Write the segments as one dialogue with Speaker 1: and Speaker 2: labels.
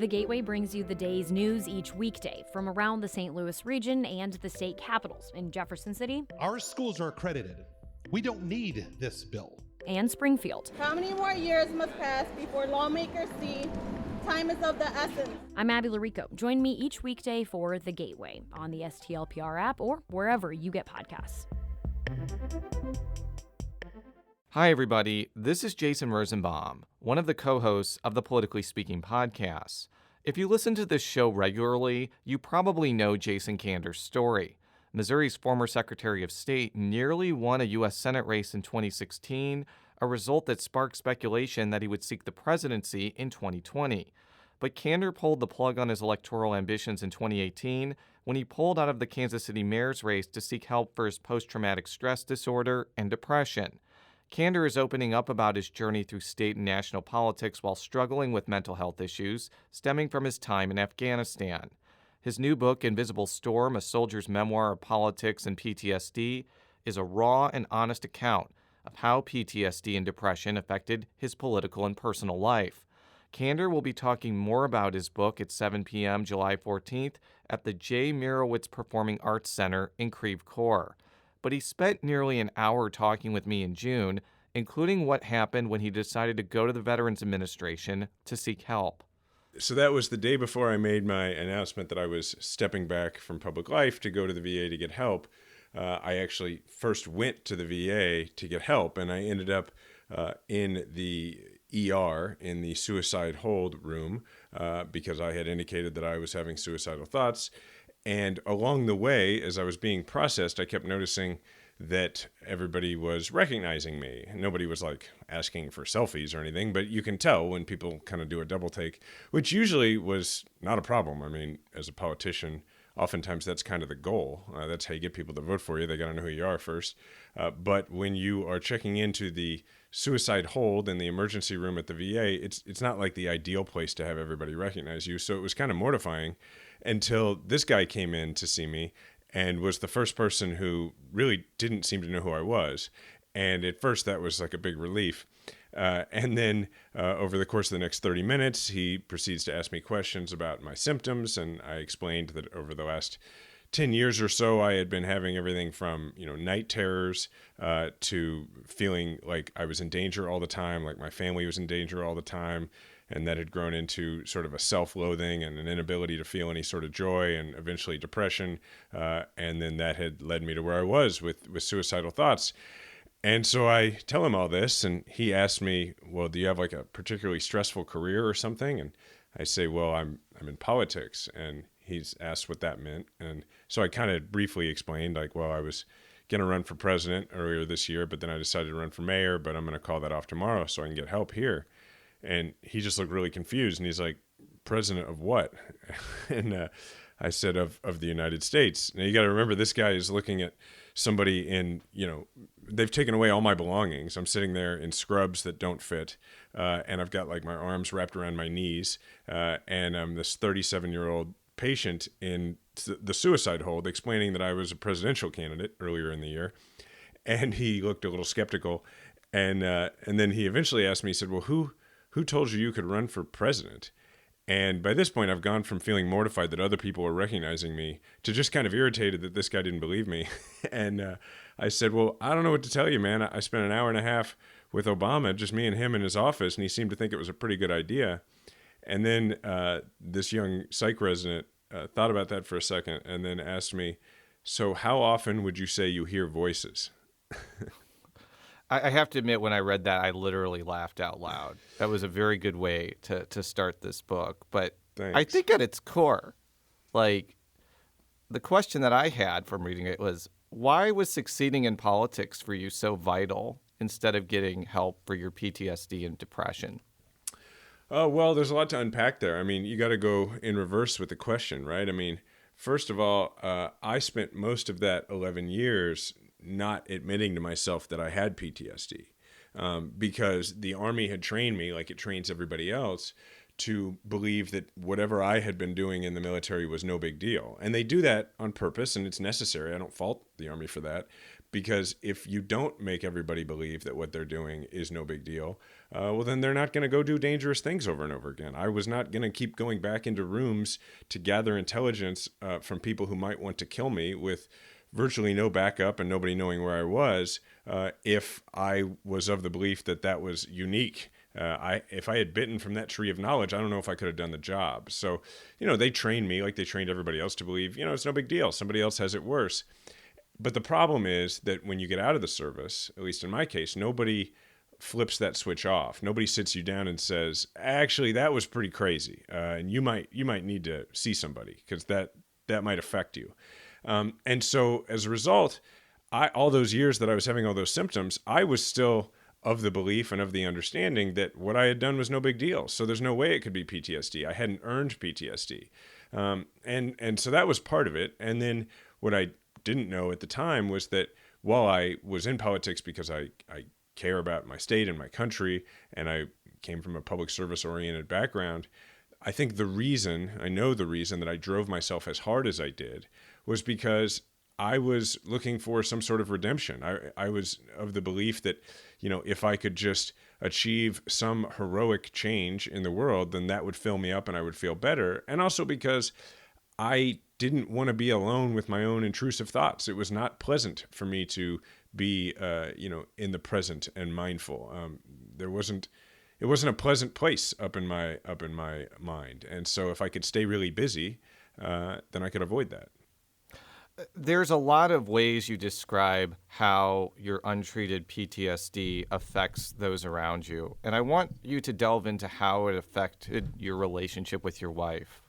Speaker 1: The Gateway brings you the day's news each weekday from around the St. Louis region and the state capitals in Jefferson City.
Speaker 2: Our schools are accredited. We don't need this bill.
Speaker 1: And Springfield.
Speaker 3: How many more years must pass before lawmakers see time is of the essence?
Speaker 1: I'm Abby Larico. Join me each weekday for The Gateway on the STLPR app or wherever you get podcasts.
Speaker 4: Hi, everybody. This is Jason Rosenbaum, one of the co-hosts of the Politically Speaking podcast. If you listen to this show regularly, you probably know Jason Kander's story. Missouri's former Secretary of State nearly won a U.S. Senate race in 2016, a result that sparked speculation that he would seek the presidency in 2020. But Kander pulled the plug on his electoral ambitions in 2018 when he pulled out of the Kansas City mayor's race to seek help for his post-traumatic stress disorder and depression. Kander is opening up about his journey through state and national politics while struggling with mental health issues stemming from his time in Afghanistan. His new book, Invisible Storm, A Soldier's Memoir of Politics and PTSD, is a raw and honest account of how PTSD and depression affected his political and personal life. Kander will be talking more about his book at 7 p.m. July 14th at the J. Mirowitz Performing Arts Center in Creve Coeur. But he spent nearly an hour talking with me in June, including what happened when he decided to go to the Veterans Administration to seek help.
Speaker 5: So that was the day before I made my announcement that I was stepping back from public life to go to the VA to get help. I actually first went to the VA to get help, and I ended up in the ER, in the suicide hold room, because I had indicated that I was having suicidal thoughts. And along the way, as I was being processed, I kept noticing that everybody was recognizing me. Nobody was like asking for selfies or anything, but you can tell when people kind of do a double take, which usually was not a problem. I mean, as a politician, oftentimes that's kind of the goal. That's how you get people to vote for you. They got to know who you are first. But when you are checking into the suicide hold in the emergency room at the VA, it's not like the ideal place to have everybody recognize you. So it was kind of mortifying until this guy came in to see me and was the first person who really didn't seem to know who I was. And at first that was like a big relief. And then over the course of the next 30 minutes, he proceeds to ask me questions about my symptoms. And I explained that over the last 10 years or so, I had been having everything from, night terrors to feeling like I was in danger all the time, like my family was in danger all the time. And that had grown into sort of a self-loathing and an inability to feel any sort of joy and eventually depression. And then that had led me to where I was with suicidal thoughts. And so I tell him all this, and he asked me, well, do you have like a particularly stressful career or something? And I say, well, I'm in politics. And he's asked what that meant. And so I kind of briefly explained, like, well, I was going to run for president earlier this year, but then I decided to run for mayor, but I'm going to call that off tomorrow so I can get help here. And he just looked really confused, and he's like, president of what? And I said, of the United States. Now, you got to remember, this guy is looking at somebody in, they've taken away all my belongings. I'm sitting there in scrubs that don't fit, and I've got like my arms wrapped around my knees, and I'm this 37-year-old patient in the suicide hold explaining that I was a presidential candidate earlier in the year. And he looked a little skeptical. And then he eventually asked me, he said, well, who told you could run for president? And by this point, I've gone from feeling mortified that other people were recognizing me to just kind of irritated that this guy didn't believe me. And I said, well, I don't know what to tell you, man. I spent an hour and a half with Obama, just me and him in his office, and he seemed to think it was a pretty good idea. And then this young psych resident thought about that for a second and then asked me, so how often would you say you hear voices?
Speaker 4: I have to admit, when I read that, I literally laughed out loud. That was a very good way to start this book. But
Speaker 5: Thanks.
Speaker 4: I think at its core, like, the question that I had from reading it was, why was succeeding in politics for you so vital instead of getting help for your PTSD and depression?
Speaker 5: Well, there's a lot to unpack there. I mean, you got to go in reverse with the question, right? I mean, first of all, I spent most of that 11 years not admitting to myself that I had PTSD because the Army had trained me, like it trains everybody else, to believe that whatever I had been doing in the military was no big deal. And they do that on purpose, and it's necessary. I don't fault the Army for that. Because if you don't make everybody believe that what they're doing is no big deal, well, then they're not going to go do dangerous things over and over again. I was not going to keep going back into rooms to gather intelligence from people who might want to kill me with virtually no backup and nobody knowing where I was, if I was of the belief that that was unique. If I had bitten from that tree of knowledge, I don't know if I could have done the job. So, they trained me like they trained everybody else to believe, it's no big deal. Somebody else has it worse. But the problem is that when you get out of the service, at least in my case, nobody flips that switch off. Nobody sits you down and says, actually, that was pretty crazy. And you might need to see somebody because that might affect you. And so as a result, all those years that I was having all those symptoms, I was still of the belief and of the understanding that what I had done was no big deal. So there's no way it could be PTSD. I hadn't earned PTSD. And so that was part of it. And then what I didn't know at the time was that while I was in politics because I care about my state and my country, and I came from a public service oriented background, I think the reason that I drove myself as hard as I did was because I was looking for some sort of redemption. I was of the belief that, if I could just achieve some heroic change in the world, then that would fill me up and I would feel better. And also because I didn't want to be alone with my own intrusive thoughts. It was not pleasant for me to be, in the present and mindful. It wasn't a pleasant place up in my mind. And so if I could stay really busy, then I could avoid that.
Speaker 4: There's a lot of ways you describe how your untreated PTSD affects those around you. And I want you to delve into how it affected your relationship with your wife.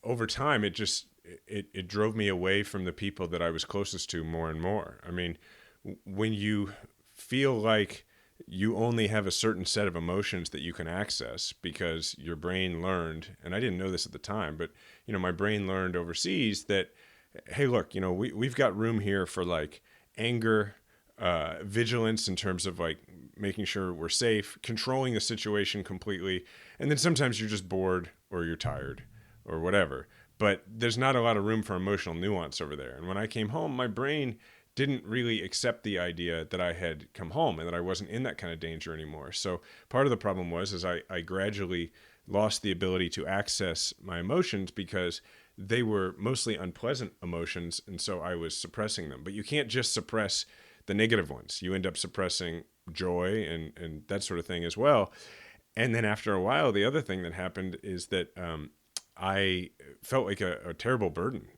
Speaker 5: Over time, it drove me away from the people that I was closest to more and more. I mean, when you feel like you only have a certain set of emotions that you can access because your brain learned, and I didn't know this at the time, but, my brain learned overseas that, hey, look, we've got room here for like anger, vigilance in terms of like making sure we're safe, controlling the situation completely. And then sometimes you're just bored or you're tired or whatever. But there's not a lot of room for emotional nuance over there. And when I came home, my brain didn't really accept the idea that I had come home and that I wasn't in that kind of danger anymore. So part of the problem was I gradually lost the ability to access my emotions because they were mostly unpleasant emotions, and so I was suppressing them. But you can't just suppress the negative ones. You end up suppressing joy and that sort of thing as well. And then after a while, the other thing that happened is that I felt like a terrible burden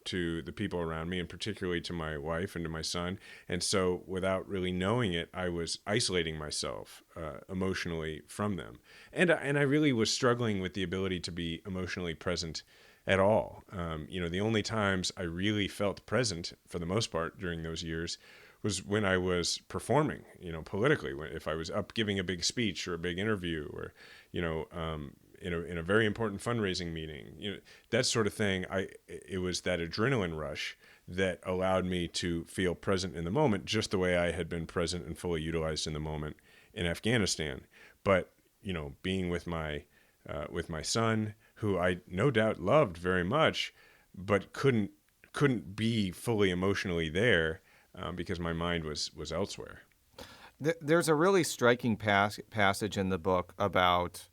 Speaker 5: to the people around me, and particularly to my wife and to my son. And so without really knowing it, I was isolating myself emotionally from them. And I really was struggling with the ability to be emotionally present at all. The only times I really felt present for the most part during those years was when I was performing, politically, if I was up giving a big speech or a big interview or, in a very important fundraising meeting, that sort of thing. It was that adrenaline rush that allowed me to feel present in the moment, just the way I had been present and fully utilized in the moment in Afghanistan. But, being with my son, who I no doubt loved very much, but couldn't be fully emotionally there because my mind was elsewhere.
Speaker 4: There's a really striking passage in the book about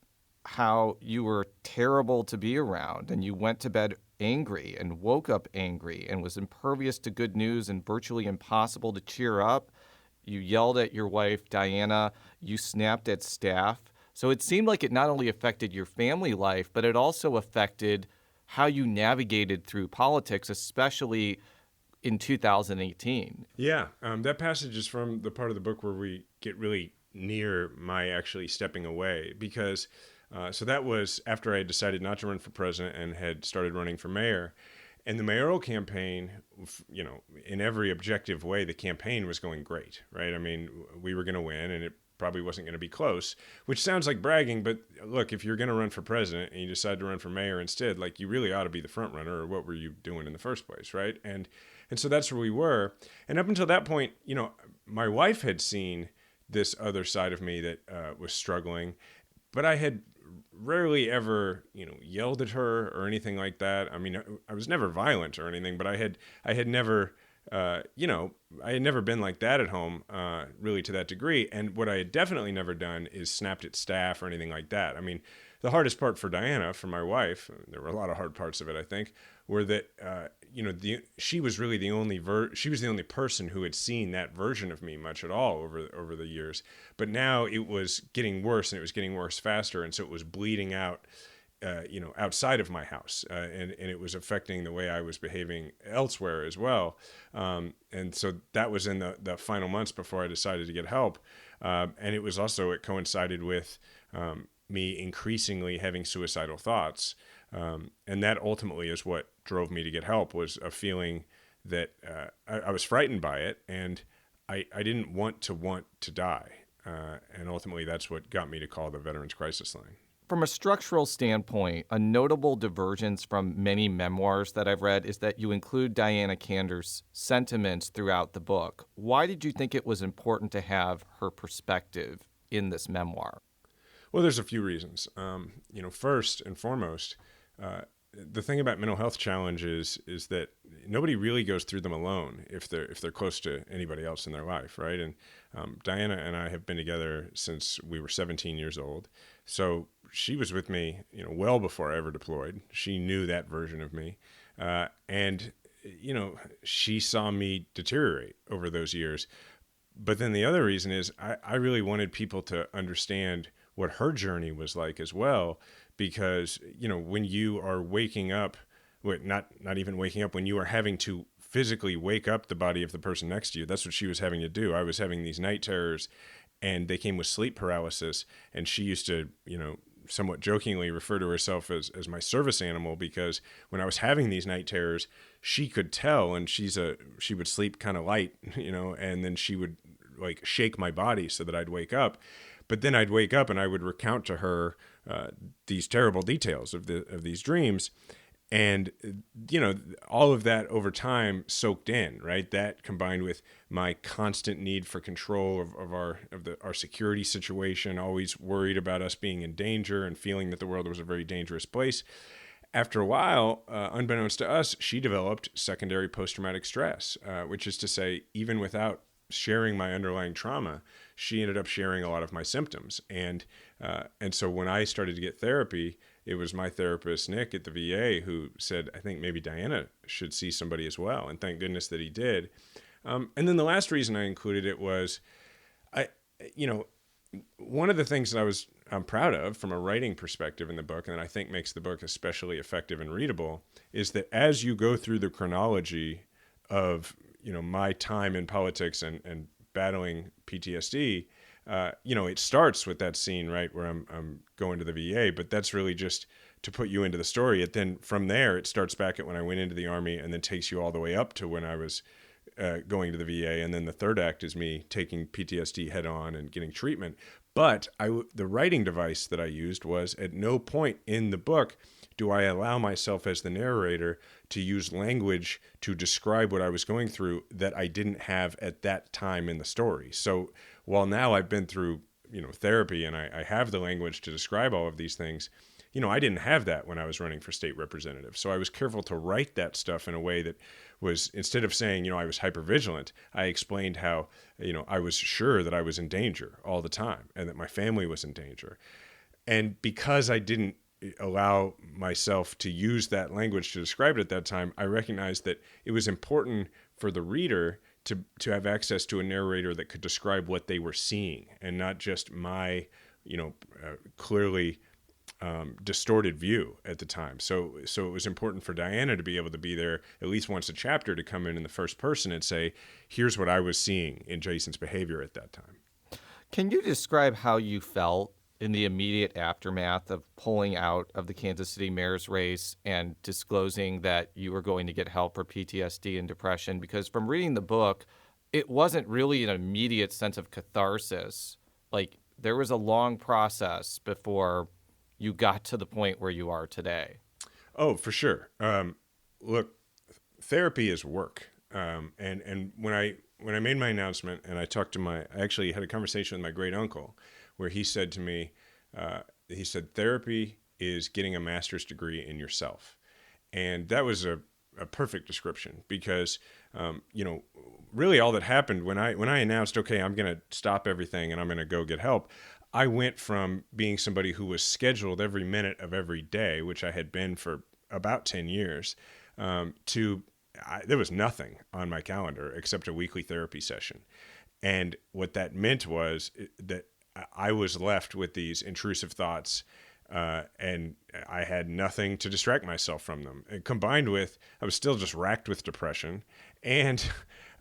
Speaker 4: how you were terrible to be around and you went to bed angry and woke up angry and was impervious to good news and virtually impossible to cheer up. You yelled at your wife, Diana. You snapped at staff. So it seemed like it not only affected your family life, but it also affected how you navigated through politics, especially in 2018.
Speaker 5: Yeah, that passage is from the part of the book where we get really near my actually stepping away because so that was after I had decided not to run for president and had started running for mayor. And the mayoral campaign, in every objective way, the campaign was going great, right? I mean, we were going to win and it probably wasn't going to be close, which sounds like bragging, but look, if you're going to run for president and you decide to run for mayor instead, like you really ought to be the front runner, or what were you doing in the first place, right? And so that's where we were. And up until that point, my wife had seen this other side of me that was struggling, but I had rarely ever, yelled at her or anything like that. I mean, I was never violent or anything, but I had never I had never been like that at home, really to that degree. And what I had definitely never done is snapped at staff or anything like that. I mean, the hardest part for Diana, for my wife, there were a lot of hard parts of it, I think, were that, she was really the only she was the only person who had seen that version of me much at all over the years. But now it was getting worse, and it was getting worse faster. And so it was bleeding out, outside of my house, and it was affecting the way I was behaving elsewhere as well. And so that was in the final months before I decided to get help. And it coincided with me increasingly having suicidal thoughts. And that ultimately is what drove me to get help, was a feeling that I was frightened by it, and I didn't want to die. And ultimately that's what got me to call the Veterans Crisis Line.
Speaker 4: From a structural standpoint, a notable divergence from many memoirs that I've read is that you include Diana Kander's sentiments throughout the book. Why did you think it was important to have her perspective in this memoir?
Speaker 5: Well, there's a few reasons. First and foremost, the thing about mental health challenges is that nobody really goes through them alone if they're close to anybody else in their life, right? And Diana and I have been together since we were 17 years old. So she was with me, well before I ever deployed. She knew that version of me. And she saw me deteriorate over those years. But then the other reason is I really wanted people to understand what her journey was like as well. Because, when you are waking up, not even waking up, when you are having to physically wake up the body of the person next to you, that's what she was having to do. I was having these night terrors, and they came with sleep paralysis. And she used to, somewhat jokingly refer to herself as my service animal, because when I was having these night terrors, she could tell, and she would sleep kind of light, and then she would like shake my body so that I'd wake up. But then I'd wake up and I would recount to her these terrible details of these dreams. And, all of that over time soaked in, right? That combined with my constant need for control of our security situation, always worried about us being in danger and feeling that the world was a very dangerous place. After a while, unbeknownst to us, she developed secondary post-traumatic stress, which is to say, even without sharing my underlying trauma, she ended up sharing a lot of my symptoms. And so when I started to get therapy, it was my therapist, Nick, at the VA, who said, I think maybe Diana should see somebody as well. And thank goodness that he did. And then the last reason I included it was, one of the things that I'm proud of from a writing perspective in the book, and that I think makes the book especially effective and readable, is that as you go through the chronology of, my time in politics and battling PTSD, it starts with that scene, right, where I'm going to the VA, but that's really just to put you into the story. Then from there, it starts back at when I went into the Army, and then takes you all the way up to when I was going to the VA. And then the third act is me taking PTSD head on and getting treatment. But the writing device that I used was, at no point in the book do I allow myself as the narrator to use language to describe what I was going through that I didn't have at that time in the story. So while now I've been through, therapy, and I have the language to describe all of these things, I didn't have that when I was running for state representative. So I was careful to write that stuff in a way that was, instead of saying, I was hypervigilant, I explained how, I was sure that I was in danger all the time and that my family was in danger. And because I didn't allow myself to use that language to describe it at that time, I recognized that it was important for the reader to have access to a narrator that could describe what they were seeing, and not just my, clearly distorted view at the time. So it was important for Diana to be able to be there at least once a chapter, to come in the first person and say, here's what I was seeing in Jason's behavior at that time.
Speaker 4: Can you describe how you felt in the immediate aftermath of pulling out of the Kansas City mayor's race and disclosing that you were going to get help for PTSD and depression? Because from reading the book, it wasn't really an immediate sense of catharsis. Like, there was a long process before you got to the point where you are today.
Speaker 5: Oh, for sure. Look, therapy is work. And when I made my announcement, and I actually had a conversation with my great uncle, where he said to me, therapy is getting a master's degree in yourself. And that was a a perfect description because, really all that happened when I announced, okay, I'm going to stop everything and I'm going to go get help. I went from being somebody who was scheduled every minute of every day, which I had been for about 10 years, there was nothing on my calendar except a weekly therapy session. And what that meant was that I was left with these intrusive thoughts, and I had nothing to distract myself from them. And combined with, I was still just racked with depression. And,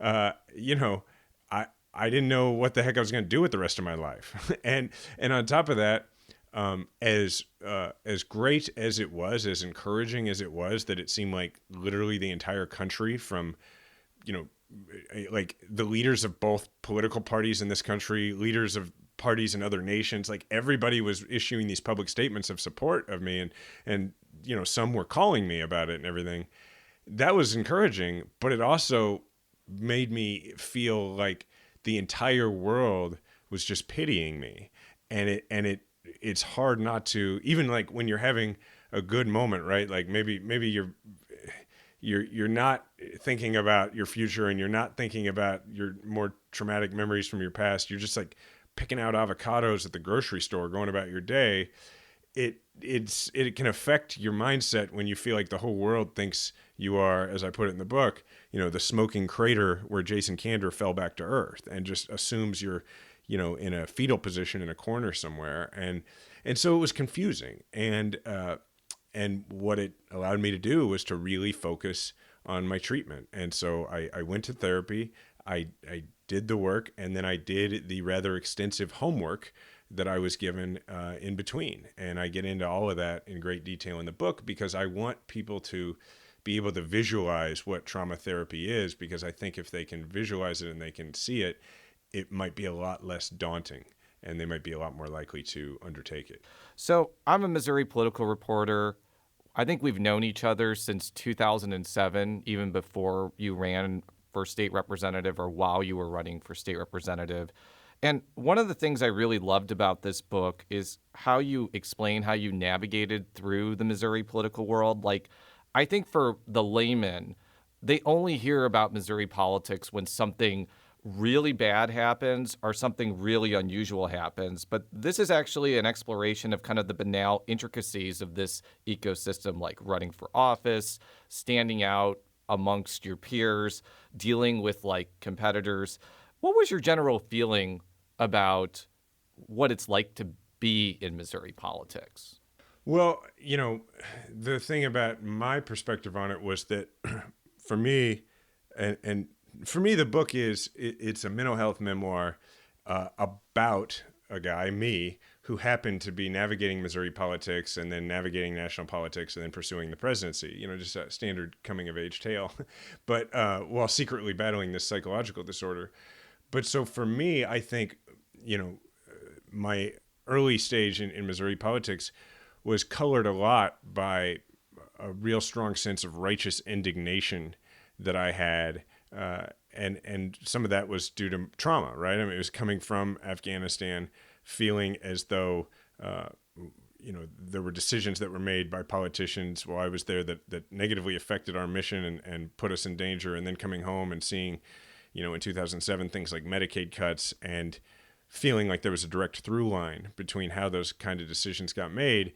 Speaker 5: I didn't know what the heck I was going to do with the rest of my life. and on top of that, as great as it was, as encouraging as it was, that it seemed like literally the entire country from, like the leaders of both political parties in this country, leaders of parties in other nations, like everybody was issuing these public statements of support of me and some were calling me about it and everything. That was encouraging, but it also made me feel like the entire world was just pitying me. And it's hard not to, even like when you're having a good moment, right? Like maybe you're not thinking about your future and you're not thinking about your more traumatic memories from your past. You're just like picking out avocados at the grocery store, going about your day. It can affect your mindset when you feel like the whole world thinks you are, as I put it in the book, the smoking crater where Jason Kander fell back to earth and just assumes you're, in a fetal position in a corner somewhere. And so it was confusing. And what it allowed me to do was to really focus on my treatment. And so I went to therapy, I did the work, and then I did the rather extensive homework that I was given in between. And I get into all of that in great detail in the book because I want people to be able to visualize what trauma therapy is, because I think if they can visualize it and they can see it, it might be a lot less daunting and they might be a lot more likely to undertake it.
Speaker 4: So I'm a Missouri political reporter. I think we've known each other since 2007, even before you ran for state representative or while you were running for state representative. And one of the things I really loved about this book is how you explain how you navigated through the Missouri political world. Like, I think for the layman, they only hear about Missouri politics when something really bad happens or something really unusual happens. But this is actually an exploration of kind of the banal intricacies of this ecosystem, like running for office, standing out amongst your peers, dealing with like competitors. What was your general feeling about what it's like to be in Missouri politics?
Speaker 5: Well, the thing about my perspective on it was that for me, and for me, the book it's a mental health memoir about a guy, me, who happened to be navigating Missouri politics and then navigating national politics and then pursuing the presidency, just a standard coming of age tale, but while secretly battling this psychological disorder. But so for me, I think, my early stage in Missouri politics was colored a lot by a real strong sense of righteous indignation that I had. And some of that was due to trauma, right? I mean, it was coming from Afghanistan, feeling as though, there were decisions that were made by politicians while I was there that negatively affected our mission and put us in danger. And then coming home and seeing, in 2007, things like Medicaid cuts and feeling like there was a direct through line between how those kind of decisions got made,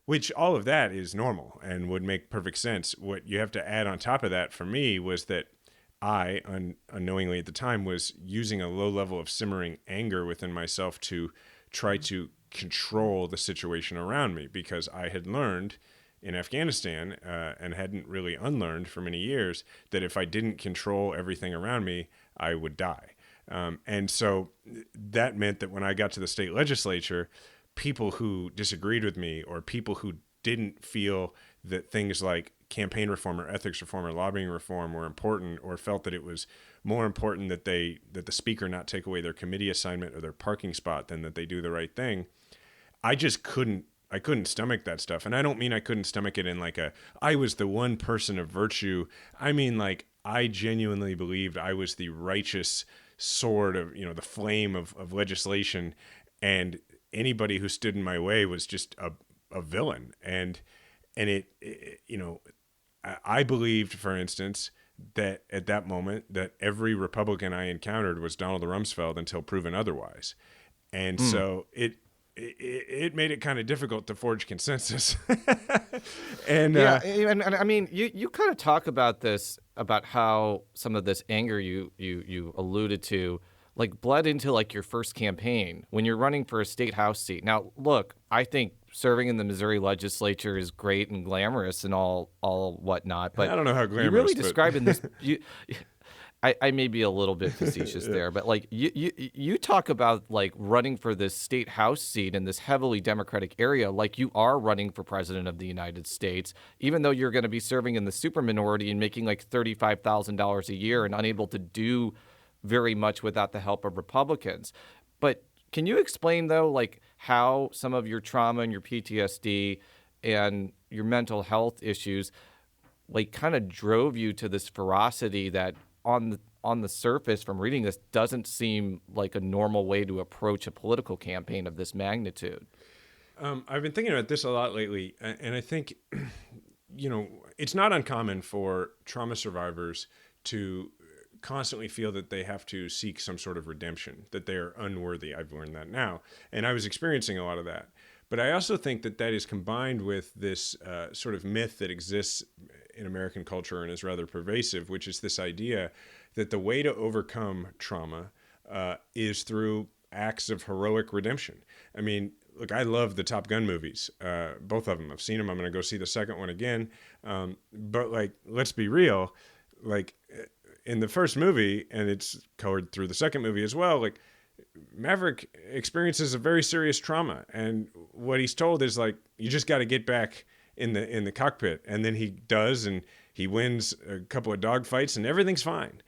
Speaker 5: which all of that is normal and would make perfect sense. What you have to add on top of that for me was that I, unknowingly at the time, was using a low level of simmering anger within myself to try to control the situation around me, because I had learned in Afghanistan and hadn't really unlearned for many years that if I didn't control everything around me, I would die. And so that meant that when I got to the state legislature, people who disagreed with me or people who didn't feel that things like campaign reform or ethics reform or lobbying reform were important, or felt that it was more important that the speaker not take away their committee assignment or their parking spot than that they do the right thing, I just couldn't stomach that stuff. And I don't mean I couldn't stomach it in like I was the one person of virtue. I mean, like, I genuinely believed I was the righteous sword of, the flame of legislation, and anybody who stood in my way was just a villain. And it I believed, for instance, that at that moment that every Republican I encountered was Donald Rumsfeld until proven otherwise. And so it made it kind of difficult to forge consensus. And
Speaker 4: and I mean, you kind of talk about this, about how some of this anger you alluded to, like, bled into like your first campaign when you're running for a state house seat. Now, look, I think serving in the Missouri legislature is great and glamorous and all whatnot, but
Speaker 5: I don't know how glamorous.
Speaker 4: You really describe in this. I may be a little bit facetious there, but like you talk about like running for this state house seat in this heavily Democratic area, like you are running for president of the United States, even though you're going to be serving in the super minority and making like $35,000 a year and unable to do very much without the help of Republicans. But can you explain though, like how some of your trauma and your PTSD and your mental health issues, like kind of drove you to this ferocity that on the surface from reading this doesn't seem like a normal way to approach a political campaign of this magnitude?
Speaker 5: I've been thinking about this a lot lately, and I think, it's not uncommon for trauma survivors to constantly feel that they have to seek some sort of redemption, that they are unworthy. I've learned that now, and I was experiencing a lot of that. But I also think that is combined with this sort of myth that exists in American culture and is rather pervasive, which is this idea that the way to overcome trauma is through acts of heroic redemption. I mean, look, I love the Top Gun movies, both of them. I've seen them. I'm going to go see the second one again. But like, let's be real, like in the first movie, and it's colored through the second movie as well, like Maverick experiences a very serious trauma, and what he's told is like, you just got to get back in the cockpit, and then he does, and he wins a couple of dogfights, and everything's fine.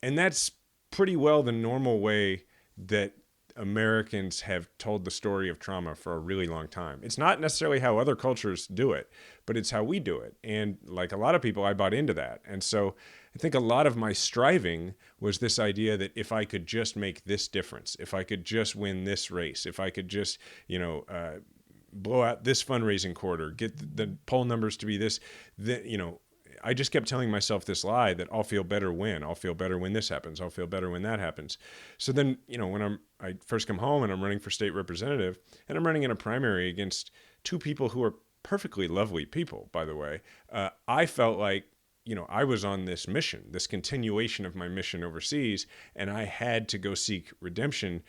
Speaker 5: And that's pretty well the normal way that Americans have told the story of trauma for a really long time. It's not necessarily how other cultures do it, but it's how we do it. And like a lot of people, I bought into that. And so I think a lot of my striving was this idea that if I could just make this difference, if I could just win this race, if I could just, blow out this fundraising quarter, get the poll numbers to be this, I just kept telling myself this lie that I'll feel better when this happens, I'll feel better when that happens. So then, when I first come home and I'm running for state representative, and I'm running in a primary against two people who are perfectly lovely people, by the way, I felt like, I was on this mission, this continuation of my mission overseas, and I had to go seek redemption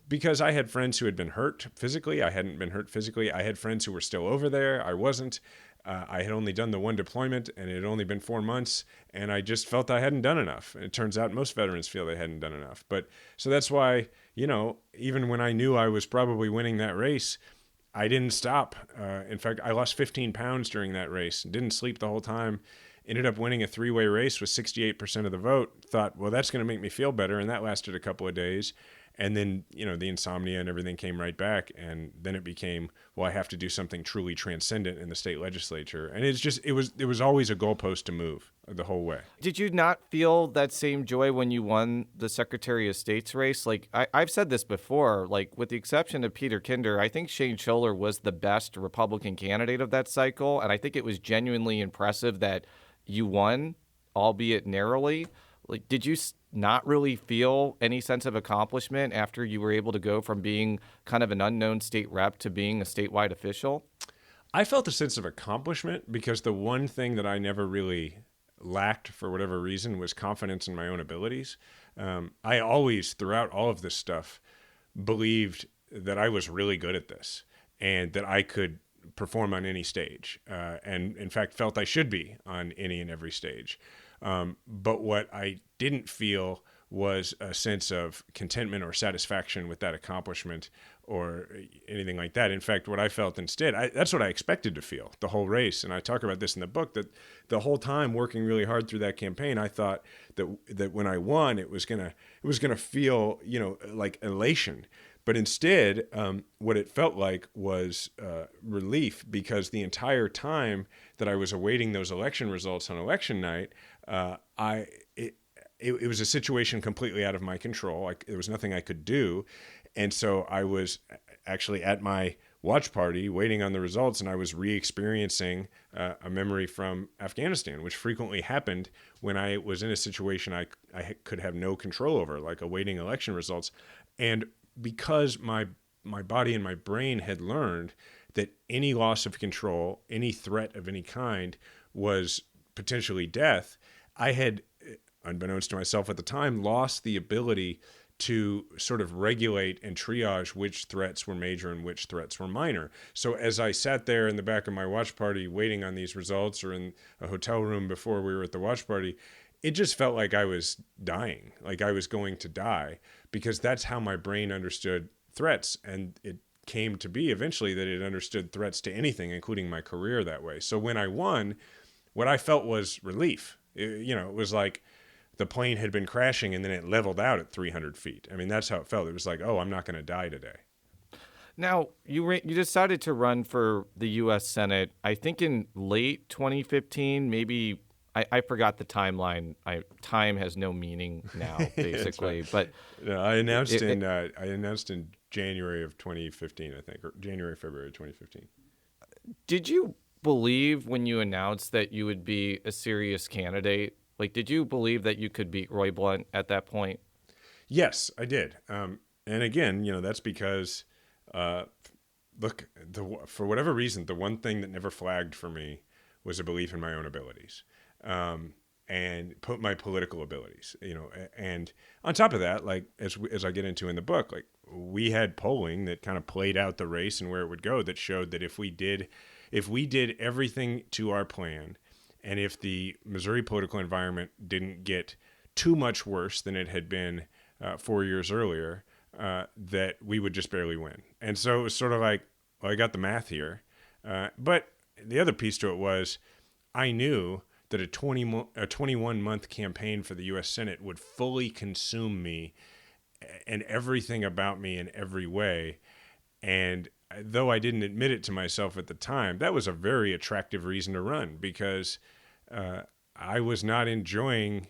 Speaker 5: because I had friends who had been hurt physically. I hadn't been hurt physically. I had friends who were still over there. I wasn't. I had only done the one deployment, and it had only been 4 months, and I just felt I hadn't done enough. And it turns out most veterans feel they hadn't done enough. But so that's why, even when I knew I was probably winning that race, I didn't stop. In fact, I lost 15 pounds during that race, didn't sleep the whole time, ended up winning a 3-way race with 68% of the vote, thought, well, that's going to make me feel better, and that lasted a couple of days. And then, the insomnia and everything came right back. And then it became, well, I have to do something truly transcendent in the state legislature. And it was always a goalpost to move the whole way.
Speaker 4: Did you not feel that same joy when you won the Secretary of State's race? Like, I've said this before, like, with the exception of Peter Kander, I think Shane Scholler was the best Republican candidate of that cycle. And I think it was genuinely impressive that you won, albeit narrowly. Like, did you not really feel any sense of accomplishment after you were able to go from being kind of an unknown state rep to being a statewide official?
Speaker 5: I felt a sense of accomplishment because the one thing that I never really lacked for whatever reason was confidence in my own abilities. I always, throughout all of this stuff, believed that I was really good at this and that I could perform on any stage, and in fact felt I should be on any and every stage. But what I didn't feel was a sense of contentment or satisfaction with that accomplishment or anything like that. In fact, what I felt instead, that's what I expected to feel the whole race. And I talk about this in the book, that the whole time working really hard through that campaign, I thought that when I won, it was gonna feel, like elation. But instead, what it felt like was relief, because the entire time that I was awaiting those election results on election night, it was a situation completely out of my control. There was nothing I could do. And so I was actually at my watch party waiting on the results, and I was re-experiencing a memory from Afghanistan, which frequently happened when I was in a situation I could have no control over, like awaiting election results. And because my body and my brain had learned that any loss of control, any threat of any kind was potentially death, I had, unbeknownst to myself at the time, lost the ability to sort of regulate and triage which threats were major and which threats were minor. So as I sat there in the back of my watch party waiting on these results, or in a hotel room before we were at the watch party, it just felt like I was dying, like I was going to die, because that's how my brain understood threats. And it came to be eventually that it understood threats to anything, including my career, that way. So when I won, what I felt was relief. It was like the plane had been crashing and then it leveled out at 300 feet. I mean, that's how it felt. It was like, oh, I'm not going to die today.
Speaker 4: Now, you decided to run for the U.S. Senate, I think in late 2015, maybe. I forgot the timeline. Time has no meaning now, basically. But
Speaker 5: I announced in January of 2015, I think, or February 2015.
Speaker 4: Did you believe when you announced that you would be a serious candidate? Like, did you believe that you could beat Roy Blunt at that point?
Speaker 5: Yes, I did. And again, that's because, look, for whatever reason, the one thing that never flagged for me was a belief in my own abilities. And put my political abilities, and on top of that, like as I get into in the book, like we had polling that kind of played out the race and where it would go, that showed that if we did everything to our plan, and if the Missouri political environment didn't get too much worse than it had been 4 years earlier, that we would just barely win. And so it was sort of like, well, I got the math here, but the other piece to it was I knew that a 21-month campaign for the U.S. Senate would fully consume me and everything about me in every way. And though I didn't admit it to myself at the time, that was a very attractive reason to run, because I was not enjoying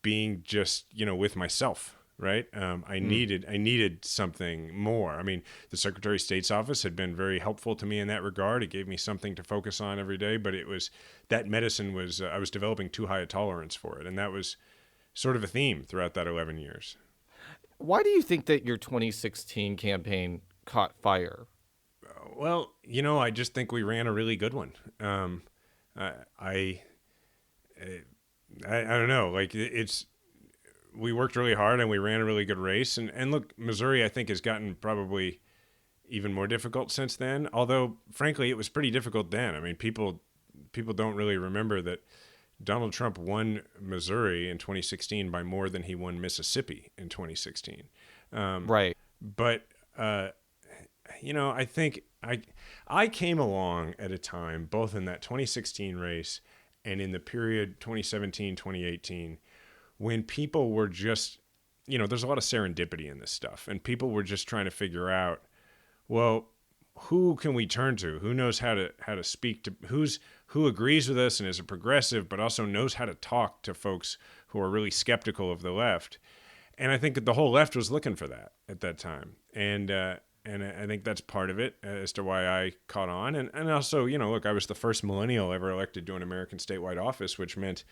Speaker 5: being just, with myself. Right. I needed something more. I mean, the Secretary of State's office had been very helpful to me in that regard. It gave me something to focus on every day, but that medicine was, I was developing too high a tolerance for it. And that was sort of a theme throughout that 11 years.
Speaker 4: Why do you think that your 2016 campaign caught fire?
Speaker 5: Well, I just think we ran a really good one. I don't know, like we worked really hard and we ran a really good race. And look, Missouri, I think, has gotten probably even more difficult since then. Although, frankly, it was pretty difficult then. I mean, people don't really remember that Donald Trump won Missouri in 2016 by more than he won Mississippi in 2016.
Speaker 4: Right.
Speaker 5: But, I think I came along at a time, both in that 2016 race and in the period 2017, 2018, when people were just, there's a lot of serendipity in this stuff, and people were just trying to figure out, well, who can we turn to? Who knows how to speak to, who agrees with us and is a progressive, but also knows how to talk to folks who are really skeptical of the left. And I think that the whole left was looking for that at that time. And I think that's part of it as to why I caught on. And also, look, I was the first millennial ever elected to an American statewide office, which meant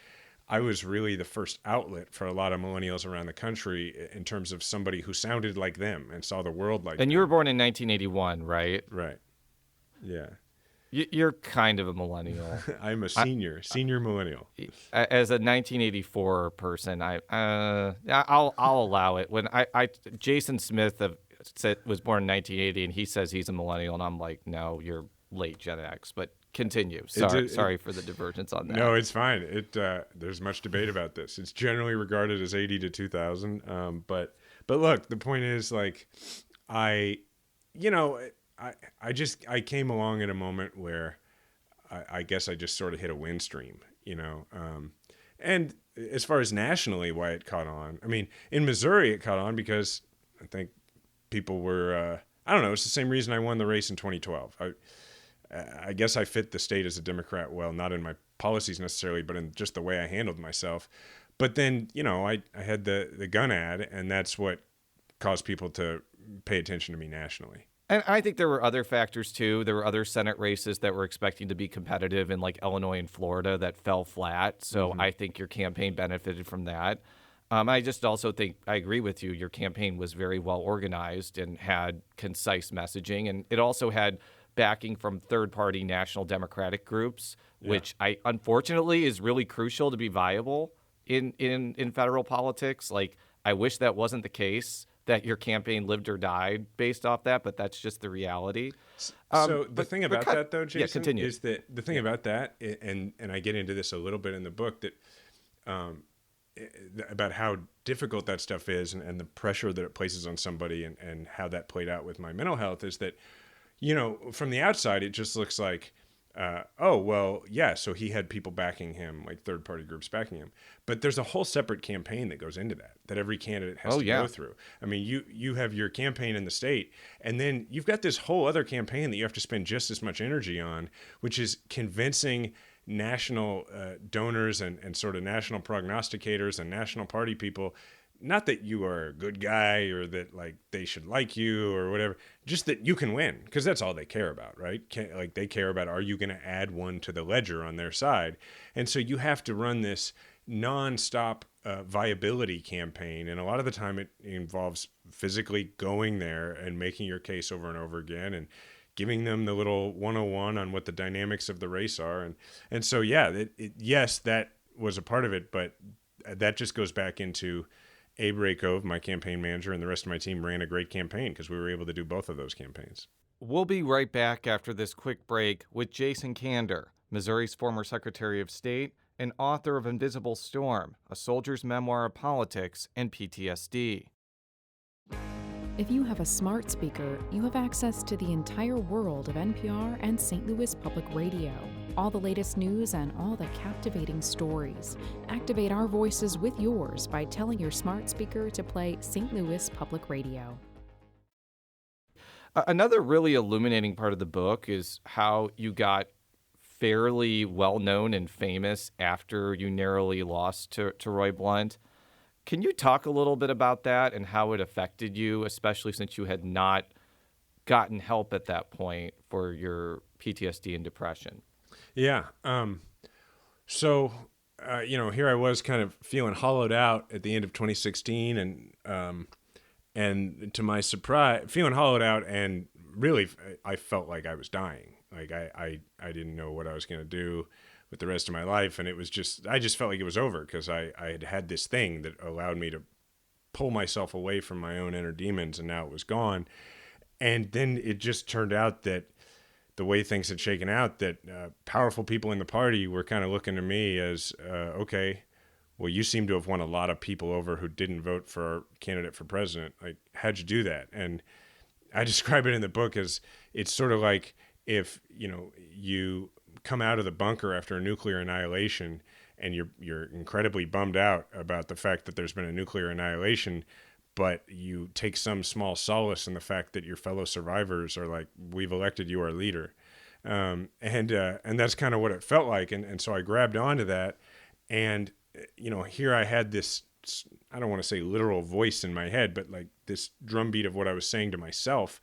Speaker 5: I was really the first outlet for a lot of millennials around the country in terms of somebody who sounded like them and saw the world like them.
Speaker 4: And you were born in 1981, right?
Speaker 5: Right. Yeah.
Speaker 4: You're kind of a millennial.
Speaker 5: I'm a senior millennial.
Speaker 4: As a 1984 person, I'll allow it. When Jason Smith was born in 1980, and he says he's a millennial, and I'm like, no, you're late Gen X. But continue. Sorry for the divergence on that.
Speaker 5: No, it's fine. There's much debate about this. It's generally regarded as 80 to 2000. But look, the point is, like, I came along at a moment where I guess I just sort of hit a wind stream, and as far as nationally why it caught on, I mean, in Missouri it caught on because I think people were, I don't know, it's the same reason I won the race in 2012. I guess I fit the state as a Democrat well, not in my policies necessarily, but in just the way I handled myself. But then, I had the gun ad, and that's what caused people to pay attention to me nationally.
Speaker 4: And I think there were other factors too. There were other Senate races that were expecting to be competitive in like Illinois and Florida that fell flat. So I think your campaign benefited from that. I just also think I agree with you. Your campaign was very well organized and had concise messaging. And it also had backing from third-party national Democratic groups, which I unfortunately is really crucial to be viable in federal politics. Like, I wish that wasn't the case, that your campaign lived or died based off that, but that's just the reality.
Speaker 5: So the thing about that, though, Jason,
Speaker 4: continue.
Speaker 5: is that the thing about that, and I get into this a little bit in the book, that about how difficult that stuff is and the pressure that it places on somebody and how that played out with my mental health is that, from the outside, it just looks like, oh, well, yeah, so he had people backing him, like third-party groups backing him. But there's a whole separate campaign that goes into that every candidate has to go through. I mean, you have your campaign in the state, and then you've got this whole other campaign that you have to spend just as much energy on, which is convincing national donors and sort of national prognosticators and national party people, not that you are a good guy or that like they should like you or whatever, just that you can win, because that's all they care about, right? Like they care about, are you going to add one to the ledger on their side? And so you have to run this nonstop viability campaign, and a lot of the time it involves physically going there and making your case over and over again and giving them the little 101 on what the dynamics of the race are. And so, yeah, yes, that was a part of it, but that just goes back into Abe Rakove, my campaign manager, and the rest of my team ran a great campaign because we were able to do both of those campaigns.
Speaker 4: We'll be right back after this quick break with Jason Kander, Missouri's former Secretary of State and author of Invisible Storm, A Soldier's Memoir of Politics and PTSD.
Speaker 6: If you have a smart speaker, you have access to the entire world of NPR and St. Louis Public Radio. All the latest news and all the captivating stories. Activate our voices with yours by telling your smart speaker to play St. Louis Public Radio.
Speaker 4: Another really illuminating part of the book is how you got fairly well-known and famous after you narrowly lost to Roy Blunt. Can you talk a little bit about that and how it affected you, especially since you had not gotten help at that point for your PTSD and depression?
Speaker 5: Yeah. So, here I was kind of feeling hollowed out at the end of 2016 and to my surprise, feeling hollowed out, and really I felt like I was dying. Like I didn't know what I was going to do with the rest of my life. And I just felt like it was over because I had this thing that allowed me to pull myself away from my own inner demons, and now it was gone. And then it just turned out that the way things had shaken out, that powerful people in the party were kind of looking to me as, okay, well, you seem to have won a lot of people over who didn't vote for our candidate for president. Like, how'd you do that? And I describe it in the book as, it's sort of like if, you come out of the bunker after a nuclear annihilation and you're incredibly bummed out about the fact that there's been a nuclear annihilation, but you take some small solace in the fact that your fellow survivors are like, we've elected you our leader. And that's kind of what it felt like. And so I grabbed onto that, and, here I had this, I don't want to say literal voice in my head, but like this drumbeat of what I was saying to myself,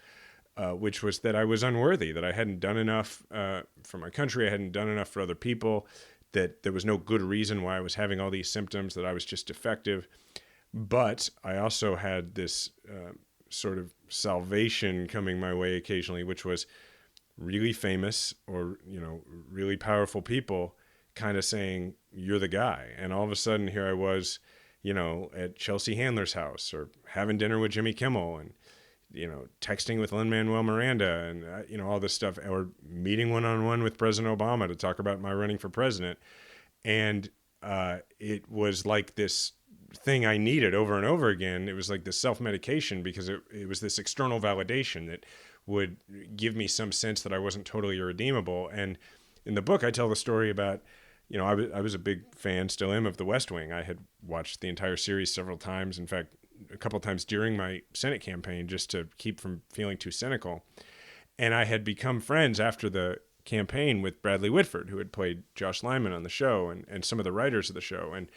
Speaker 5: which was that I was unworthy, that I hadn't done enough for my country, I hadn't done enough for other people, that there was no good reason why I was having all these symptoms, that I was just defective. But I also had this sort of salvation coming my way occasionally, which was really famous or, really powerful people kind of saying, you're the guy. And all of a sudden here I was, at Chelsea Handler's house, or having dinner with Jimmy Kimmel, and, texting with Lin-Manuel Miranda, and, all this stuff, or meeting one-on-one with President Obama to talk about my running for president. And it was like this thing I needed over and over again. It was like this self-medication, because it was this external validation that would give me some sense that I wasn't totally irredeemable. And in the book, I tell the story about, I was a big fan, still am, of The West Wing. I had watched the entire series several times. In fact, a couple of times during my Senate campaign, just to keep from feeling too cynical. And I had become friends after the campaign with Bradley Whitford, who had played Josh Lyman on the show, and some of the writers of the show. And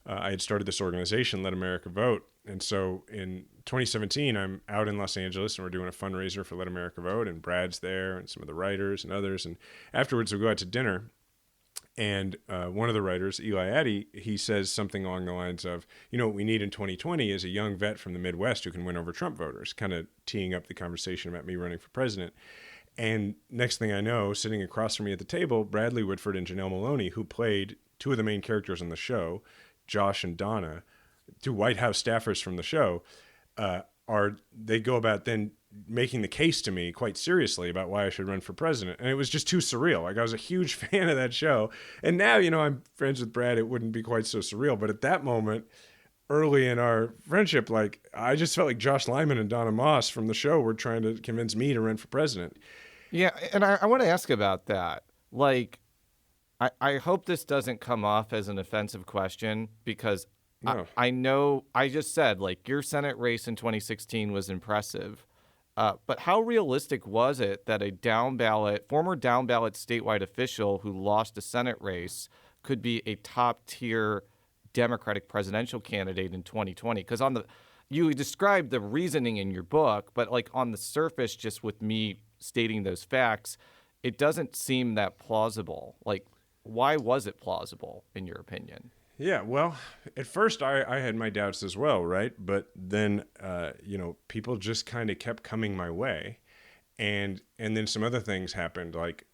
Speaker 5: I had started this organization, Let America Vote. And so in 2017, I'm out in Los Angeles and we're doing a fundraiser for Let America Vote, and Brad's there and some of the writers and others. And afterwards we go out to dinner, and one of the writers, Eli Addy, he says something along the lines of, what we need in 2020 is a young vet from the Midwest who can win over Trump voters, kind of teeing up the conversation about me running for president. And next thing I know, sitting across from me at the table, Bradley Whitford and Janelle Maloney, who played two of the main characters on the show, Josh and Donna, two White House staffers from the show, they go about then making the case to me quite seriously about why I should run for president. And it was just too surreal. Like, I was a huge fan of that show. And now, I'm friends with Brad, it wouldn't be quite so surreal. But at that moment, early in our friendship, I just felt like Josh Lyman and Donna Moss from the show were trying to convince me to run for president.
Speaker 4: Yeah, and I want to ask about that. I hope this doesn't come off as an offensive question, because
Speaker 5: No.
Speaker 4: I know I just said, your Senate race in 2016 was impressive. But how realistic was it that a former down ballot statewide official who lost a Senate race could be a top tier Democratic presidential candidate in 2020? Because you described the reasoning in your book, but on the surface, just with me stating those facts, it doesn't seem that plausible. Why was it plausible in your opinion?
Speaker 5: Yeah, well, at first I had my doubts as well, right? But then, people just kind of kept coming my way. And then some other things happened, like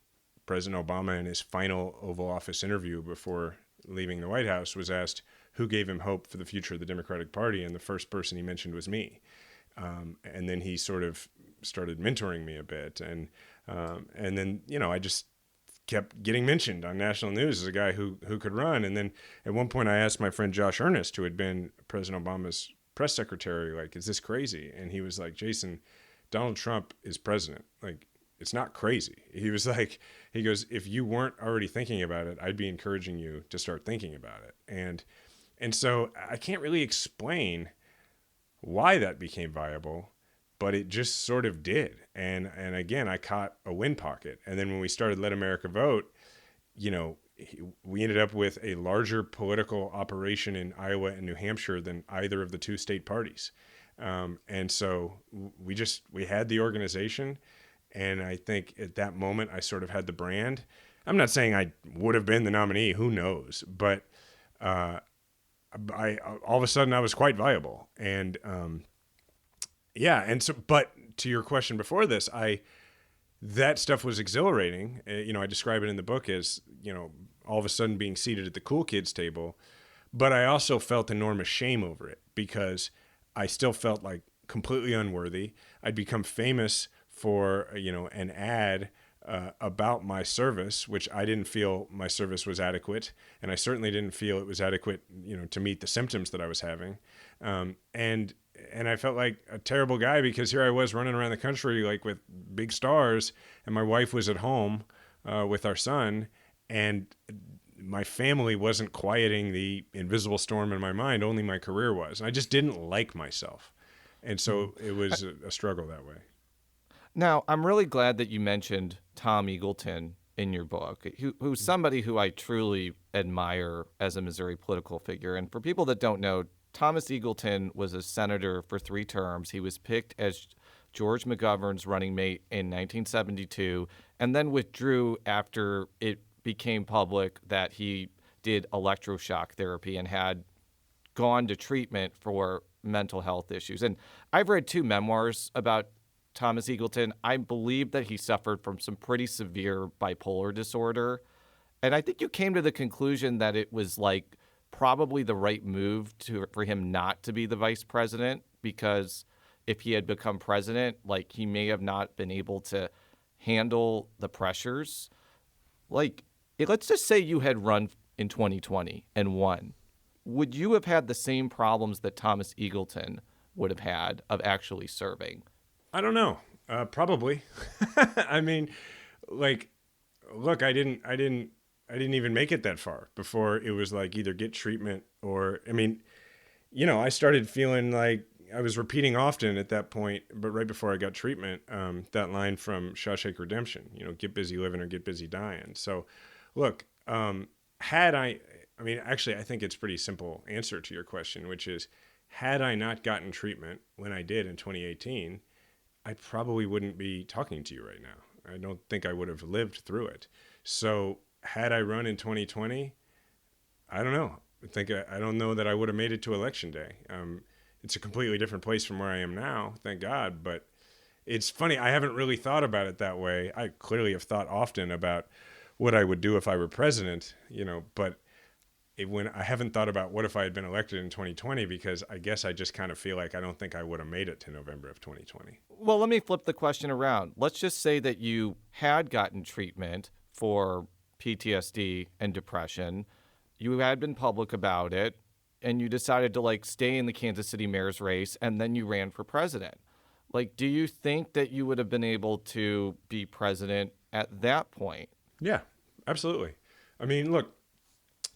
Speaker 5: President Obama in his final Oval Office interview before leaving the White House was asked who gave him hope for the future of the Democratic Party. And the first person he mentioned was me. And then he sort of started mentoring me a bit. And then, I just kept getting mentioned on national news as a guy who could run. And then at one point I asked my friend Josh Earnest, who had been President Obama's press secretary, is this crazy? And he was like, Jason, Donald Trump is president. It's not crazy. He was he goes, if you weren't already thinking about it, I'd be encouraging you to start thinking about it. And so I can't really explain why that became viable, but it just sort of did. And again, I caught a wind pocket. And then when we started Let America Vote, we ended up with a larger political operation in Iowa and New Hampshire than either of the two state parties. And so we had the organization. And I think at that moment, I sort of had the brand. I'm not saying I would have been the nominee, who knows? But I all of a sudden I was quite viable. And but to your question before this, that stuff was exhilarating. I describe it in the book as, all of a sudden being seated at the cool kids table. But I also felt enormous shame over it, because I still felt completely unworthy. I'd become famous for, an ad about my service, which I didn't feel my service was adequate. And I certainly didn't feel it was adequate, to meet the symptoms that I was having. And I felt like a terrible guy, because here I was running around the country with big stars, and my wife was at home with our son, and my family wasn't quieting the invisible storm in my mind, only my career was. And I just didn't like myself. And so it was a struggle that way.
Speaker 4: Now, I'm really glad that you mentioned Tom Eagleton in your book, who's somebody who I truly admire as a Missouri political figure. And for people that don't know, Thomas Eagleton was a senator for 3 terms. He was picked as George McGovern's running mate in 1972, and then withdrew after it became public that he did electroshock therapy and had gone to treatment for mental health issues. And I've read 2 memoirs about Thomas Eagleton. I believe that he suffered from some pretty severe bipolar disorder. And I think you came to the conclusion that it was probably the right move for him not to be the vice president, because if he had become president, he may have not been able to handle the pressures. Let's just say you had run in 2020 and won. Would you have had the same problems that Thomas Eagleton would have had of actually serving?
Speaker 5: I don't know. Probably. I mean, look, I didn't even make it that far before it was either get treatment or, I started feeling like I was repeating often at that point, but right before I got treatment, that line from Shawshank Redemption, get busy living or get busy dying. So look, had I I mean, actually, I think it's a pretty simple answer to your question, which is, had I not gotten treatment when I did in 2018, I probably wouldn't be talking to you right now. I don't think I would have lived through it. So had I run in 2020, I don't know. I don't know that I would have made it to election day. It's a completely different place from where I am now, thank God. But it's funny, I haven't really thought about it that way. I clearly have thought often about what I would do if I were president, but when I haven't thought about what if I had been elected in 2020, because I guess I just kind of feel like I don't think I would have made it to November of 2020.
Speaker 4: Well, let me flip the question around. Let's just say that you had gotten treatment for PTSD and depression. You had been public about it, and you decided to stay in the Kansas City mayor's race, and then you ran for president. Do you think that you would have been able to be president at that point?
Speaker 5: Yeah, absolutely. I mean, look,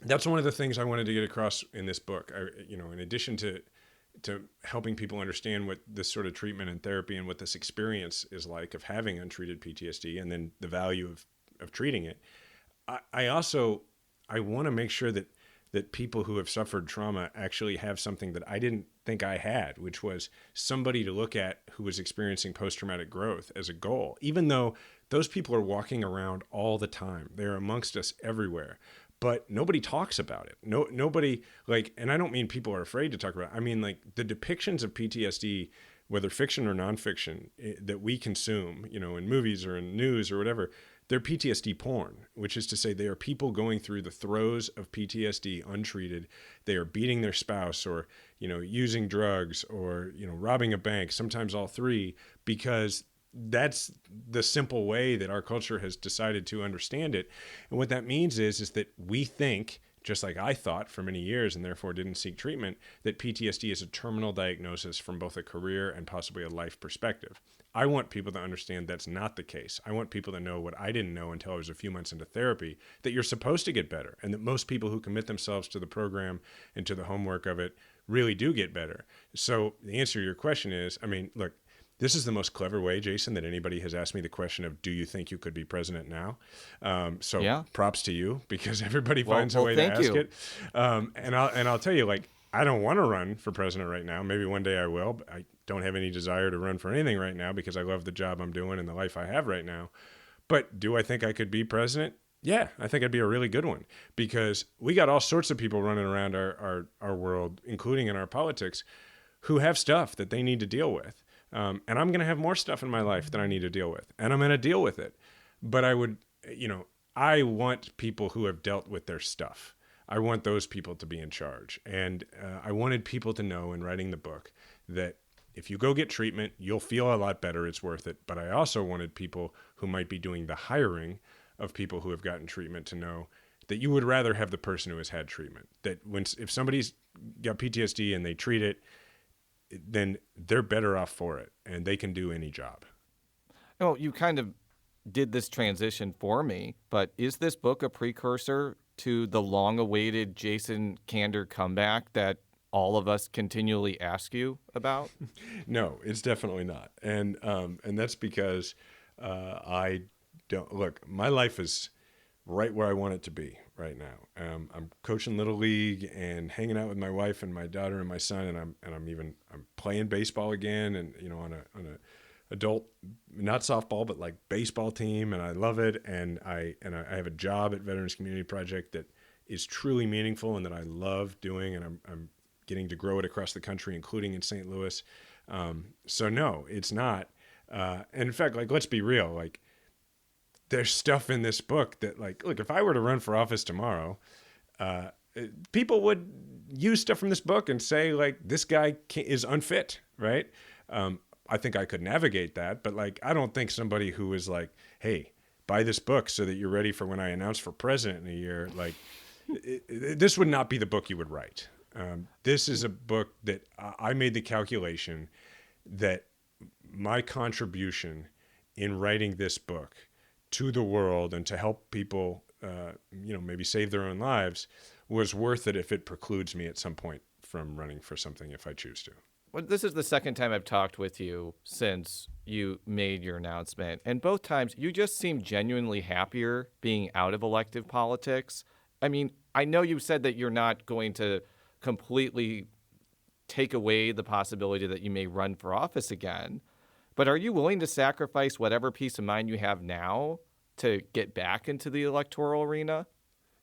Speaker 5: that's one of the things I wanted to get across in this book. In addition to helping people understand what this sort of treatment and therapy and what this experience is like of having untreated PTSD, and then the value of treating it, I want to make sure that people who have suffered trauma actually have something that I didn't think I had, which was somebody to look at who was experiencing post-traumatic growth as a goal, even though those people are walking around all the time. They're amongst us everywhere. But nobody talks about it. Nobody, and I don't mean people are afraid to talk about it. I mean, the depictions of PTSD, whether fiction or nonfiction, that we consume, in movies or in news or whatever, they're PTSD porn, which is to say they are people going through the throes of PTSD untreated. They are beating their spouse or, using drugs or, robbing a bank, sometimes all three, because that's the simple way that our culture has decided to understand it. And what that means is that we think, just like I thought for many years and therefore didn't seek treatment, that PTSD is a terminal diagnosis from both a career and possibly a life perspective. I want people to understand that's not the case. I want people to know what I didn't know until I was a few months into therapy, that you're supposed to get better, and that most people who commit themselves to the program and to the homework of it really do get better. So the answer to your question is, look, this is the most clever way, Jason, that anybody has asked me the question of, do you think you could be president now? Props to you, because everybody finds a way to ask it. And I'll tell you, I don't want to run for president right now. Maybe one day I will, but I don't have any desire to run for anything right now because I love the job I'm doing and the life I have right now. But do I think I could be president? Yeah, I think I'd be a really good one, because we got all sorts of people running around our world, including in our politics, who have stuff that they need to deal with. And I'm going to have more stuff in my life that I need to deal with, and I'm going to deal with it. But I want people who have dealt with their stuff. I want those people to be in charge. And I wanted people to know in writing the book that if you go get treatment, you'll feel a lot better. It's worth it. But I also wanted people who might be doing the hiring of people who have gotten treatment to know that you would rather have the person who has had treatment. That if somebody's got PTSD and they treat it, then they're better off for it, and they can do any job.
Speaker 4: Oh, you kind of did this transition for me, but is this book a precursor to the long-awaited Jason Kander comeback that all of us continually ask you about?
Speaker 5: No, it's definitely not. And that's because I don't look. My life is right where I want it to be right now. I'm coaching Little League and hanging out with my wife and my daughter and my son, and I'm playing baseball again, and on a adult, not softball, but baseball team, and I love it. And I have a job at Veterans Community Project that is truly meaningful and that I love doing, and I'm getting to grow it across the country, including in St. Louis. So no, it's not. And in fact, let's be real, there's stuff in this book that look, if I were to run for office tomorrow, people would use stuff from this book and say this guy is unfit, right? I think I could navigate that, but I don't think somebody who is hey, buy this book so that you're ready for when I announce for president in a year, this would not be the book you would write. This is a book that I made the calculation that my contribution in writing this book to the world and to help people, maybe save their own lives, was worth it if it precludes me at some point from running for something if I choose to.
Speaker 4: Well, this is the second time I've talked with you since you made your announcement, and both times you just seem genuinely happier being out of elective politics. I know you said that you're not going to completely take away the possibility that you may run for office again, but are you willing to sacrifice whatever peace of mind you have now to get back into the electoral arena?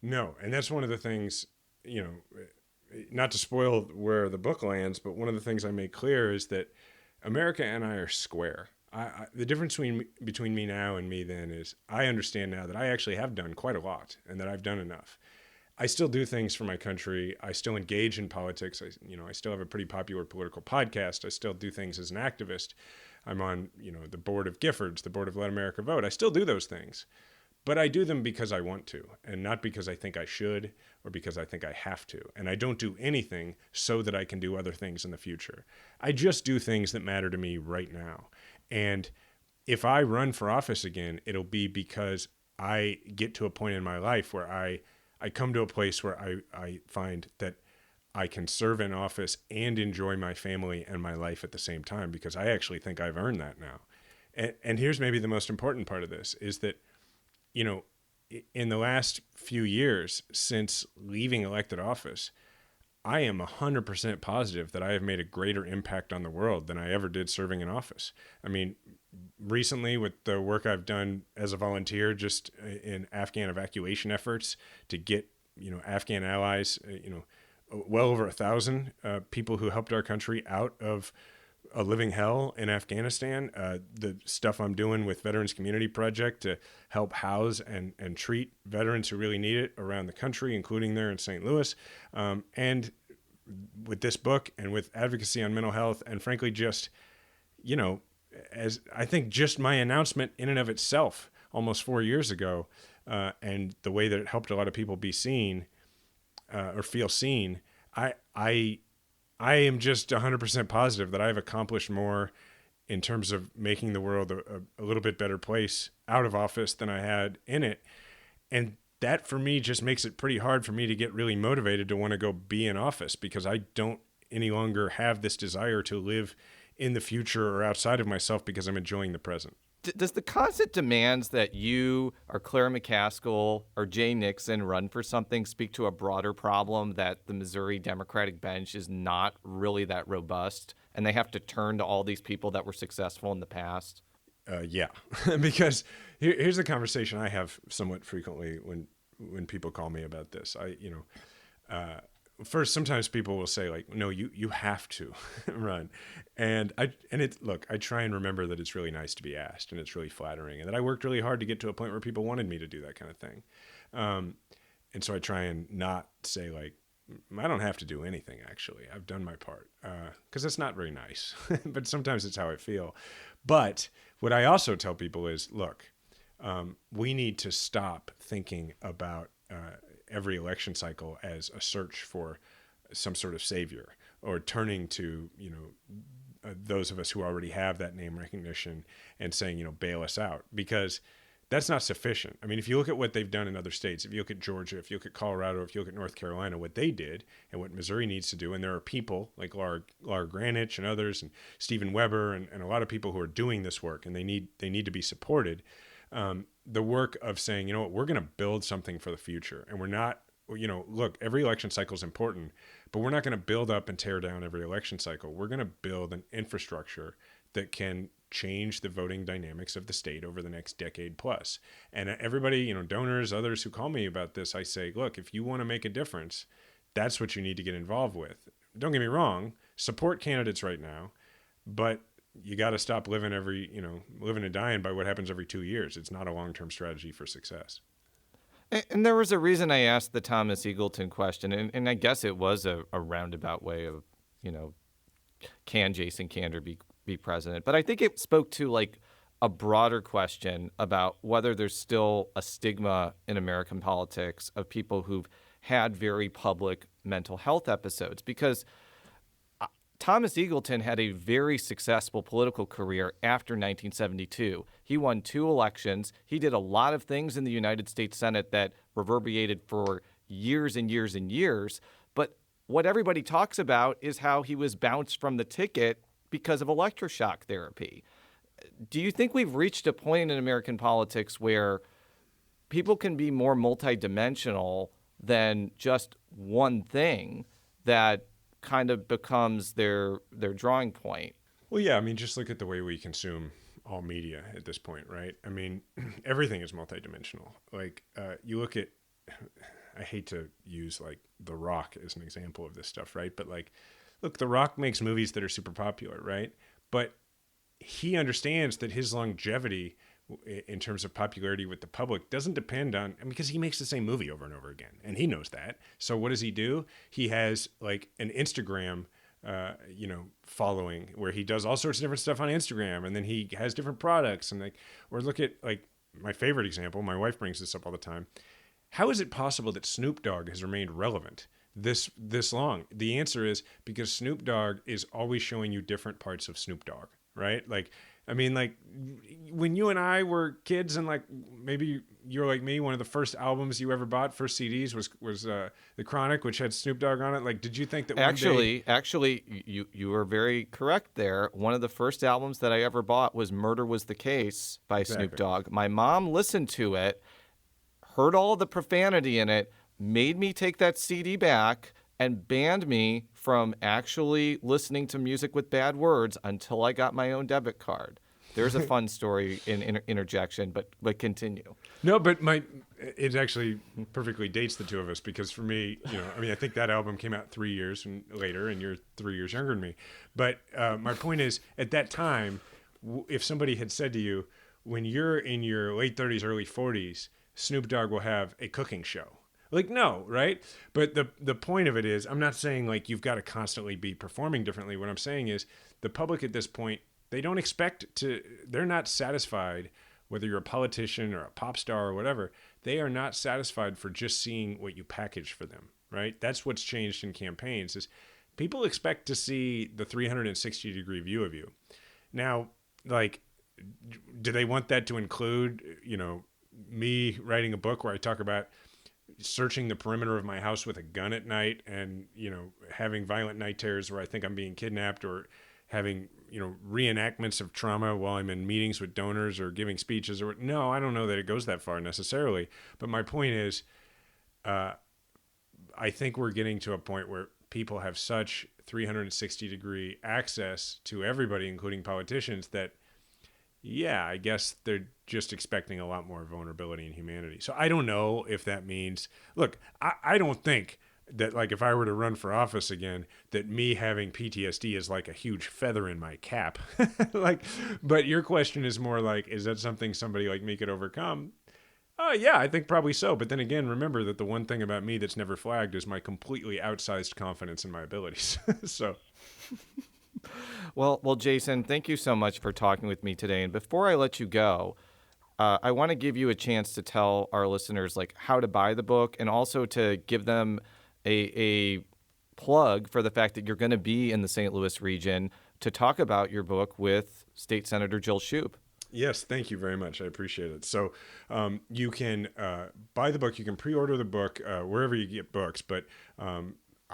Speaker 5: No, and that's one of the things, not to spoil where the book lands, but one of the things I make clear is that America and I are square. The difference between me now and me then is I understand now that I actually have done quite a lot and that I've done enough. I still do things for my country. I still engage in politics. I still have a pretty popular political podcast. I still do things as an activist. I'm on, the board of Giffords, the board of Let America Vote. I still do those things, but I do them because I want to, and not because I think I should or because I think I have to. And I don't do anything so that I can do other things in the future. I just do things that matter to me right now. And if I run for office again, it'll be because I get to a point in my life where I come to a place where I find that I can serve in office and enjoy my family and my life at the same time, because I actually think I've earned that now. And here's maybe the most important part of this is that, in the last few years since leaving elected office, I am 100% positive that I have made a greater impact on the world than I ever did serving in office. I mean, recently with the work I've done as a volunteer just in Afghan evacuation efforts to get, Afghan allies, well over 1,000 people who helped our country out of a living hell in Afghanistan. The stuff I'm doing with Veterans Community Project to help house and treat veterans who really need it around the country, including there in St. Louis. And with this book and with advocacy on mental health, and frankly, just, as I think just my announcement in and of itself almost 4 years ago, and the way that it helped a lot of people be seen or feel seen, I am just 100% positive that I've accomplished more in terms of making the world a little bit better place out of office than I had in it. And that for me just makes it pretty hard for me to get really motivated to want to go be in office, because I don't any longer have this desire to live in the future or outside of myself because I'm enjoying the present.
Speaker 4: Does the constant demands that you or Claire McCaskill or Jay Nixon run for something speak to a broader problem that the Missouri Democratic bench is not really that robust, and they have to turn to all these people that were successful in the past?
Speaker 5: Yeah, because here's the conversation I have somewhat frequently when people call me about this. First, sometimes people will say like, no, you have to run. And I try and remember that it's really nice to be asked, and it's really flattering, and that I worked really hard to get to a point where people wanted me to do that kind of thing. And so I try and not say like, I don't have to do anything, actually. I've done my part, because that's not very nice, but sometimes it's how I feel. But what I also tell people is, look, we need to stop thinking about every election cycle as a search for some sort of savior, or turning to, those of us who already have that name recognition and saying, bail us out, because that's not sufficient. I mean, if you look at what they've done in other states, if you look at Georgia, if you look at Colorado, if you look at North Carolina, what they did and what Missouri needs to do, and there are people like Laura Granich and others, and Stephen Weber, and a lot of people who are doing this work, and they need to be supported. The work of saying, we're going to build something for the future, and we're not, look, every election cycle is important, but we're not going to build up and tear down every election cycle. We're going to build an infrastructure that can change the voting dynamics of the state over the next decade plus. And everybody, donors, others who call me about this, I say, look, if you want to make a difference, that's what you need to get involved with. Don't get me wrong, support candidates right now, but you got to stop living and dying by what happens every 2 years. It's not a long-term strategy for success.
Speaker 4: And there was a reason I asked the Thomas Eagleton question, and I guess it was a roundabout way of, can Jason Kander be president? But I think it spoke to like a broader question about whether there's still a stigma in American politics of people who've had very public mental health episodes, because Thomas Eagleton had a very successful political career after 1972. He won 2 elections. He did a lot of things in the United States Senate that reverberated for years and years and years. But what everybody talks about is how he was bounced from the ticket because of electroshock therapy. Do you think we've reached a point in American politics where people can be more multidimensional than just one thing that kind of becomes their drawing point.
Speaker 5: Well, yeah, I mean, just look at the way we consume all media at this point, right? I mean, everything is multidimensional. Like, you look at, I hate to use like The Rock as an example of this stuff, right? But like, look, The Rock makes movies that are super popular, right? But he understands that his longevity in terms of popularity with the public doesn't depend on, because he makes the same movie over and over again, and he knows that. So what does he do? He has like an Instagram following where he does all sorts of different stuff on Instagram, and then he has different products, and like, or look at like my favorite example, my wife brings this up all the time. How is it possible that Snoop Dogg has remained relevant this long? The answer is because Snoop Dogg is always showing you different parts of Snoop Dogg, right? Like, I mean, like when you and I were kids, and like maybe you're like me, one of the first albums you ever bought, first CDs was The Chronic, which had Snoop Dogg on it. Like, did you think that
Speaker 4: Actually, you were very correct there. One of the first albums that I ever bought was Murder Was the Case by
Speaker 5: Exactly.
Speaker 4: Snoop Dogg. My mom listened to it, heard all the profanity in it, made me take that CD back, and banned me from actually listening to music with bad words until I got my own debit card. There's a fun story in interjection, but continue.
Speaker 5: No, but it actually perfectly dates the two of us, because for me, I mean, I think that album came out 3 years later, and you're 3 years younger than me. But my point is, at that time, if somebody had said to you, when you're in your late 30s, early 40s, Snoop Dogg will have a cooking show. Like, no, right? But the point of it is, I'm not saying like you've got to constantly be performing differently. What I'm saying is the public at this point, they're not satisfied, whether you're a politician or a pop star or whatever, they are not satisfied for just seeing what you package for them, right? That's what's changed in campaigns, is people expect to see the 360-degree view of you. Now, like, do they want that to include, me writing a book where I talk about searching the perimeter of my house with a gun at night and, having violent night terrors where I think I'm being kidnapped, or having, reenactments of trauma while I'm in meetings with donors or giving speeches? Or no, I don't know that it goes that far necessarily. But my point is, I think we're getting to a point where people have such 360-degree access to everybody, including politicians, that, yeah, I guess they're just expecting a lot more vulnerability and humanity. So I don't know if that means, look, I don't think that, like, if I were to run for office again, that me having PTSD is like a huge feather in my cap. But your question is more like, is that something somebody like me could overcome? Yeah, I think probably so. But then again, remember that the one thing about me that's never flagged is my completely outsized confidence in my abilities. So.
Speaker 4: Well, Jason, thank you so much for talking with me today. And before I let you go, I want to give you a chance to tell our listeners like how to buy the book, and also to give them a plug for the fact that you're going to be in the St. Louis region to talk about your book with State Senator Jill Shoup.
Speaker 5: Yes, thank you very much. I appreciate it. So you can buy the book. You can pre-order the book wherever you get books, but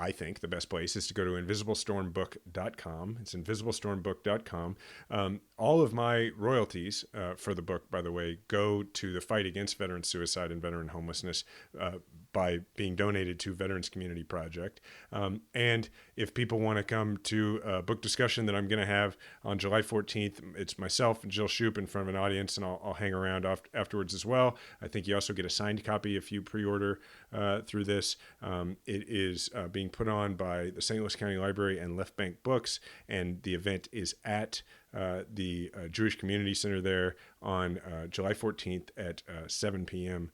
Speaker 5: I think the best place is to go to invisiblestormbook.com. It's invisiblestormbook.com. All of my royalties for the book, by the way, go to the fight against veteran suicide and veteran homelessness by being donated to Veterans Community Project. And if people want to come to a book discussion that I'm going to have on July 14th, it's myself and Jill Shoup in front of an audience, and I'll hang around afterwards as well. I think you also get a signed copy if you pre-order through this. It is being put on by the St. Louis County Library and Left Bank Books, and the event is at the Jewish Community Center there on July 14th at 7 p.m.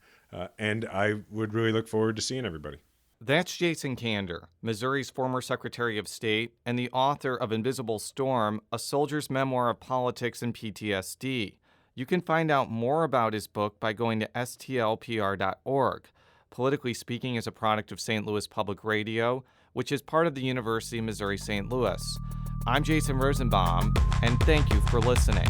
Speaker 5: And I would really look forward to seeing everybody.
Speaker 4: That's Jason Kander, Missouri's former Secretary of State and the author of Invisible Storm, A Soldier's Memoir of Politics and PTSD. You can find out more about his book by going to stlpr.org. Politically Speaking is a product of St. Louis Public Radio, which is part of the University of Missouri St. Louis. I'm Jason Rosenbaum, and thank you for listening.